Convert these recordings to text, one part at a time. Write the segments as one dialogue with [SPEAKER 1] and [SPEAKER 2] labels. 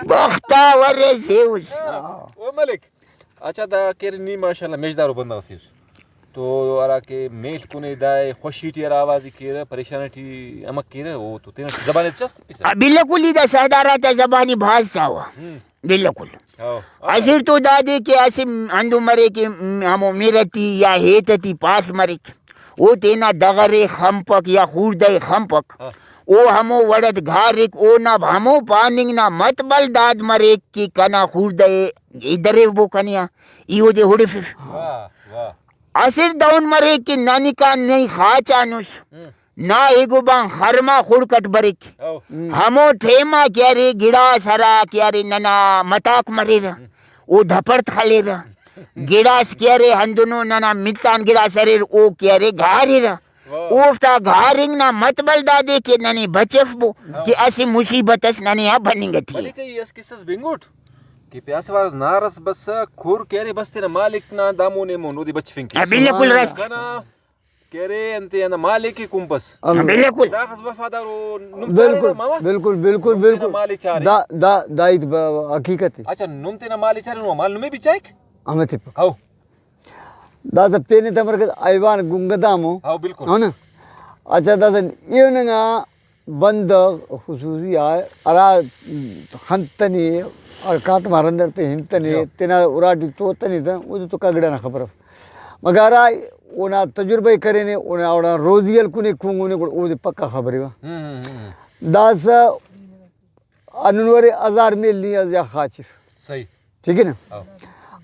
[SPEAKER 1] بختاور زیوس
[SPEAKER 2] او ملک اچھا دا کرنی ماشاءاللہ میجدارو بندہ سیوس تو ارا کہ میل کنے دائے خوشی ٹی آوازی کیرا پریشانی ٹی امک کیرا وہ تو تینا زبان چست پیسا
[SPEAKER 1] بالکل ادھر سردارات زبانی بھاز چاہوا بالکل اصل تو دادے کہ ایسے اندو مرے کہ ہمو میرتی یا ہیتتی پاس مرے وہ تینا دغرے خمپک یا خوردے خمپک او ہمو وڑت گھارک او نا ہمو پاننگ نا متبل داد مریک کی کنا خوردے ادھرے وہ کنیا ایو دے ہوڑے فیف اصل دون مریک کی نانی کان نہیں خاچانوس نا ایگو بان خرما خورکٹ بریک ہمو ٹھیما کیا رے گڑا سرا کیا رے ننا متاک مرے رہا او دھپڑت خلے رہا گڑاس کیا رے ہندنو ننا متان گڑا سرے او کیا رے گھارے رہا اوفتا گھارنگ نا متبل دادے کہ ننی بچف بو کہ ایسی مصیبت اس ننی ہاں بننگ تھی
[SPEAKER 2] ملکہ یہ اس قصص بنگوٹ کہ پیاس وارز نارس بس کھور کہرے بس تینا مالک نا دامونے مونو دی بچ فنکی
[SPEAKER 1] بالکل رست
[SPEAKER 2] کہرے انتے انا مالکی کمپس
[SPEAKER 1] بالکل
[SPEAKER 2] دا خس وفادارو نمتارے نا ماما
[SPEAKER 3] بالکل بالکل بالکل دائید حقیقت ہے
[SPEAKER 2] اچھا نمتے نا مالی چارے نو مال نمی بھی چائک
[SPEAKER 3] ہمیں تھی پا
[SPEAKER 2] ہاو
[SPEAKER 3] دا سا پینی تمرکز ایوان گنگدامو
[SPEAKER 2] ہاو بالکل
[SPEAKER 3] ہے نا اچھا دا سا ایوننگا بند خصوصی آئے ارا خنتنی اور کاٹ مارندر تے ہنتنی تینا اراٹی توتنی تا وہ تو کگڑا نا خبر مگر آئی اونا تجربہ کرنے اونا روزیل کنے کونگونے کو وہ پکا خبری وا دا سا انور ازار میل نہیں از یا خاچف
[SPEAKER 2] صحیح
[SPEAKER 3] ٹھیک ہے نا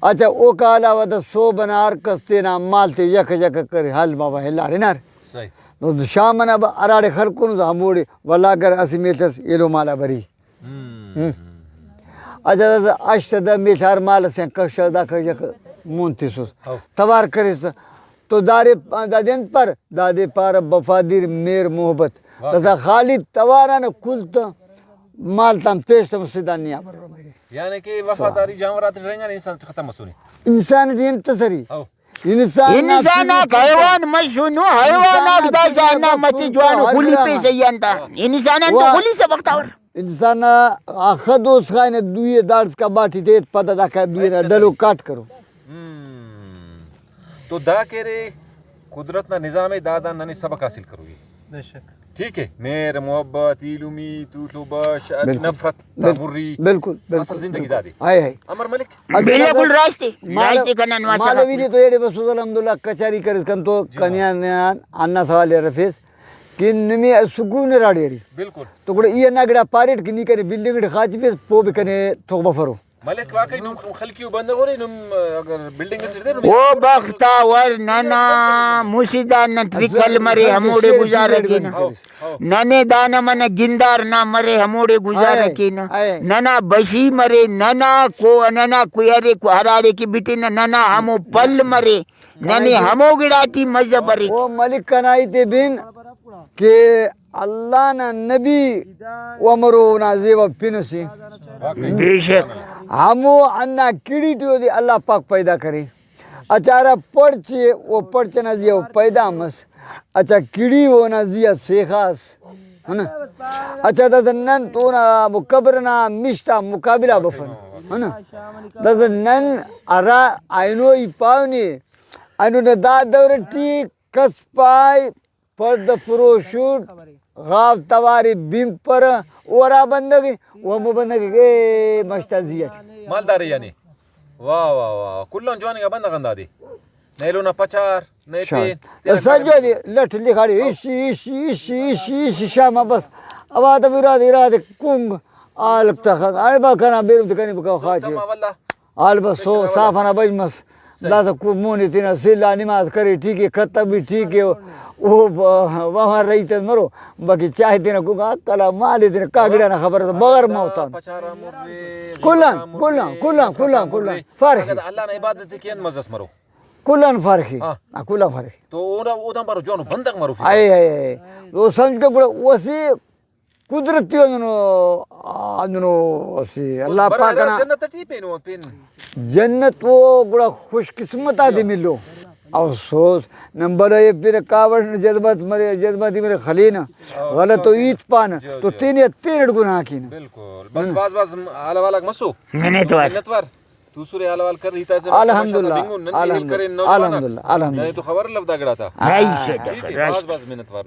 [SPEAKER 3] اچھا او کالا ودا سو بنار کستینا مالتے یک یک کر حل بابا ہلارے نار
[SPEAKER 2] صحیح
[SPEAKER 3] تو شامنا با اراڑے خلقون دا ہموڑے واللہ گر اسی میلتس ایلو مالا بری اچھا دا اشت دا میلتار مالا سین کش دا کش یک مونتی سوس توار کریستا تو دارے دادین پر دادے پار بفادیر میر محبت تسا خالی توارانا کلتا مالتان پیشتا مسیدان نیا بر رہا
[SPEAKER 2] یعنی کہ وفاداری جانورات رہیں گا انسان ختم مسونی
[SPEAKER 3] انسان دی انتصری
[SPEAKER 1] انسان آک حیوان مشونو حیوان آک دا سانا مچی جوانو خلی پی سیانتا انسان تو خلی سے بختاور
[SPEAKER 3] انسان آخد اس خائن دوئے دارس کا باٹی دیت پتہ دا کہ دوئے نا ڈلو کاٹ کرو
[SPEAKER 2] تو دا کہرے قدرت نا نظام دادا ننے سبق حاصل کروگی
[SPEAKER 4] بے شک
[SPEAKER 2] ٹھیک ہے میر محبت ایلومی توتو باش نفرت تابوری
[SPEAKER 3] بالکل
[SPEAKER 2] اصل زندگی دادی
[SPEAKER 3] آئے آئے
[SPEAKER 2] عمر ملک
[SPEAKER 1] بالکل راستے کنن واسا
[SPEAKER 3] مالوی نے تو ایڈے بسوز الحمدللہ کچاری کرس کن تو کنیان آنا سوال رفیس کہ نمی سکون راڑی ری
[SPEAKER 2] بالکل
[SPEAKER 3] تو کڑا یہ نگڑا پاریٹ کنی کنے بلڈنگ خاچ پیس پو بکنے توق بفرو
[SPEAKER 2] ملک واقعی نم خلقیو بندہ ہو رہی نم اگر بلڈنگ سے دے
[SPEAKER 1] او بختاور ننا موسیدہ نٹرکل مرے ہموڑے گزار رکینا ننے دانا من گندار نہ مرے ہموڑے گزار رکینا ننا بشی مرے ننا کویارے کو ہراڑے کی بیٹی ننا ہمو پل مرے ننے ہمو گڑاتی مزہ برے
[SPEAKER 3] وہ ملک کنائی تے بین کہ اللہ نا نبی ومرو نا زیوہ پینسی
[SPEAKER 1] بے شک
[SPEAKER 3] ہمو انا کیڑی ٹیو دی اللہ پاک پیدا کرے اچارا پڑچے وہ پڑچے نا زیوہ پیدا مس اچھا کیڑی وہ نا زیوہ سیخاس ہے نا اچھا دا نن تو نا مقبر نا مشتا مقابلہ بفن ہے نا دا نن ارا آئینو ای پاونی آئینو نا دا دور ٹی کس پائی پرد پروشوٹ غاب تواری بیم پر ورا بندگی وہ مو بندگی اے مشتا زیاد
[SPEAKER 2] مالداری یعنی واہ واہ واہ کلون جوانی کا بندہ گندہ دی نیلو نا پچار نئی پین
[SPEAKER 3] سجو دی لٹ لکھاڑی ایشی شامہ بس اب آتا بھی ارادے کنگ آلک تخت آنے با کنا بیرم تکنی بکاو خاچی آل بس سو صافانا بجمس داسا کو مونی تینا سیلہ نماز کری ٹھیک ہے خطب بھی ٹھیک ہے وہ وہاں رہی تے مرو باقی چاہی تینا کو کلا مالی تینا کاگڑا نا خبر بغیر موتان کلان فرخی
[SPEAKER 2] اللہ نے عبادت کین مزس مرو
[SPEAKER 3] کلان فرخی کلان فرخی
[SPEAKER 2] تو اونا پارو جوانو بندق مرو
[SPEAKER 3] آئے وہ سمجھ کے گوڑا وسی قدرتی اندنو وسی اللہ پاکنا
[SPEAKER 2] جنت تی پینو پین
[SPEAKER 3] جنت وہ گوڑا خوش قسمت آدھی ملو افسوس نمبر ہے پھر کاوڑ جذباتی میرے خلی نا غلط و عید پانا تو تین گناہ کی نا
[SPEAKER 2] بالکل بس بس آل والا مسو
[SPEAKER 1] منتوار
[SPEAKER 2] دوسرے آل وال کر رہی تھا
[SPEAKER 3] الحمدللہ الحمدللہ الحمدللہ
[SPEAKER 2] تو خبر لفظ گڑا تھا
[SPEAKER 1] رائی سے
[SPEAKER 2] بس منتوار